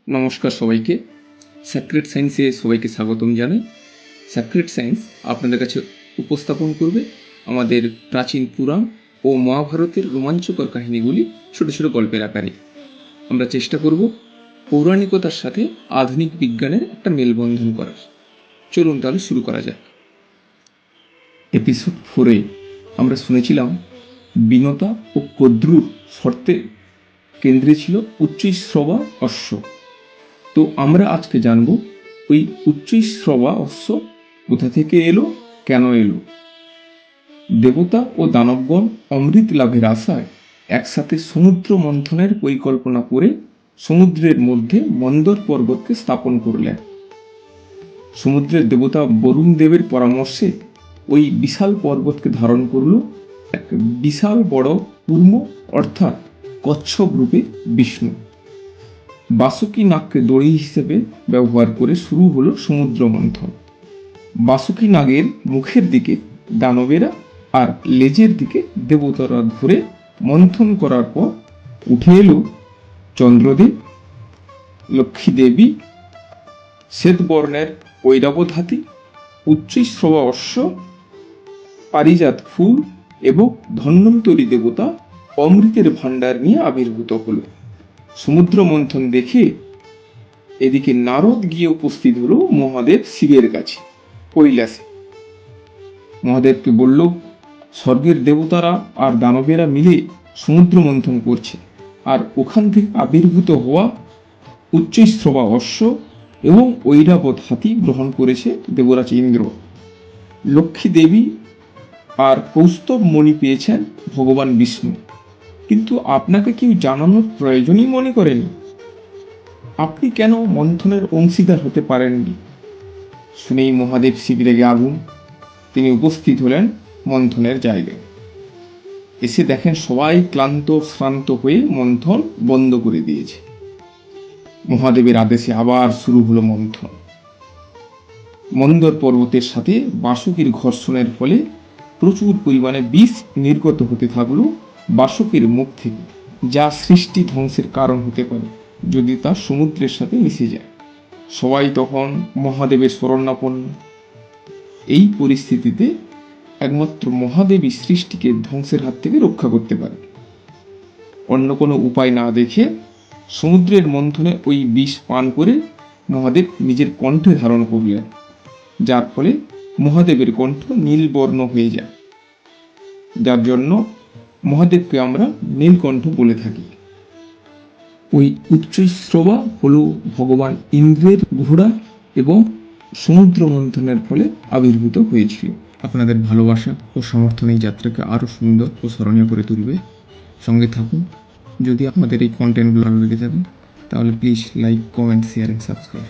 নমস্কার সবাইকে। স্যাক্রেড সায়েন্সে সবাইকে স্বাগতম জানাই। স্যাক্রেড সায়েন্স আপনাদের কাছে উপস্থাপন করবে আমাদের প্রাচীন পুরাণ ও মহাভারতের রোমাঞ্চকর কাহিনীগুলি ছোট ছোট গল্পের আকারে। আমরা চেষ্টা করব পৌরাণিকতার সাথে আধুনিক বিজ্ঞানের একটা মেলবন্ধন করার। চলুন তাহলে শুরু করা যাক। এপিসোড 4-এ আমরা শুনেছিলাম বিনতা ও কদ্রুর শর্তে কেন্দ্রে ছিল উচ্চৈঃশ্রবা অশ্ব। তো আমরা আজকে জানব ওই উচ্চৈঃশ্রবা অশ্ব কোথা থেকে এলো, কেন এলো। দেবতা ও দানবগণ অমৃত লাভের আশায় একসাথে সমুদ্র মন্থনের পরিকল্পনা করে সমুদ্রের মধ্যে মন্দর পর্বতকে স্থাপন করলেন। সমুদ্রের দেবতা বরুণ দেবের পরামর্শে ওই বিশাল পর্বতকে ধারণ করল এক বিশাল বড় কূর্ম অর্থাৎ কচ্ছপ রূপে বিষ্ণু। বাসুকী নাগকে দড়ি হিসেবে ব্যবহার করে শুরু হলো সমুদ্র মন্থন। বাসুকী নাগের মুখের দিকে দানবেরা আর লেজের দিকে দেবতারা ধরে মন্থন করার পর উঠে এলো চন্দ্রদেব, লক্ষ্মী দেবী, শ্বেতবর্ণের ঐরাবত হাতি, উচ্চৈঃশ্রবা অশ্ব, পারিজাত ফুল এবং ধন্বন্তরী দেবতা অমৃতের ভাণ্ডার নিয়ে আবির্ভূত হলো। সমুদ্র মন্থন দেখে এদিকে নারদ গিয়ে উপস্থিত হলো মহাদেব শিবের কাছে কৈলাসে। মহাদেবকে বলল, স্বর্গের দেবতারা আর দানবেরা মিলে সমুদ্র মন্থন করছে, আর ওখান থেকে আবির্ভূত হওয়া উচ্চৈঃশ্রবা অশ্ব এবং ঐরাবত হাতি গ্রহণ করেছে দেবরাজ ইন্দ্র। লক্ষ্মী দেবী আর কৌস্তব মণি পেয়েছেন ভগবান বিষ্ণু, কিন্তু আপনাকে কেউ জানানোর প্রয়োজনই মনে করেনি। আপনি কেন মন্থনের অংশীদার হতে পারেননি? শুনেই মহাদেব শিব রেগে আগুন। তিনি উপস্থিত হলেন মন্থনের জায়গায়। এসে দেখেন সবাই ক্লান্ত শ্রান্ত হয়ে মন্থন বন্ধ করে দিয়েছে। মহাদেবের আদেশে আবার শুরু হলো মন্থন। মন্দর পর্বতের সাথে বাসুকীর ঘর্ষণের ফলে প্রচুর পরিমাণে বিষ নির্গত হতে থাকলো বাসুকীর মুখ থেকে, যা সৃষ্টি ধ্বংসের কারণ হতে পারে যদি তা সমুদ্রের সাথে মিশে যায়। সবাই তখন মহাদেবের শরণাপন্ন। এই পরিস্থিতিতে একমাত্র মহাদেবী সৃষ্টিকে ধ্বংসের হাত থেকে রক্ষা করতে পারে। অন্য কোনো উপায় না দেখে সমুদ্রের মন্থনে ওই বিষ পান করে মহাদেব নিজের কণ্ঠে ধারণ করলেন, যার ফলে মহাদেবের কণ্ঠ নীলবর্ণ হয়ে যায়, যার জন্য মহাদেবকে আমরা নীলকণ্ঠ বলে থাকি। ওই উচ্চৈঃশ্রবা হল ভগবান ইন্দ্রের ঘোড়া এবং সমুদ্র মন্থনের ফলে আবির্ভূত হয়েছিল। আপনাদের ভালোবাসা ও সমর্থন এই যাত্রাকে আরও সুন্দর ও স্মরণীয় করে তুলবে। সঙ্গে থাকুন। যদি আমাদের এই কন্টেন্টগুলো ভালো লেগে থাকে তাহলে please like, comment, share and subscribe.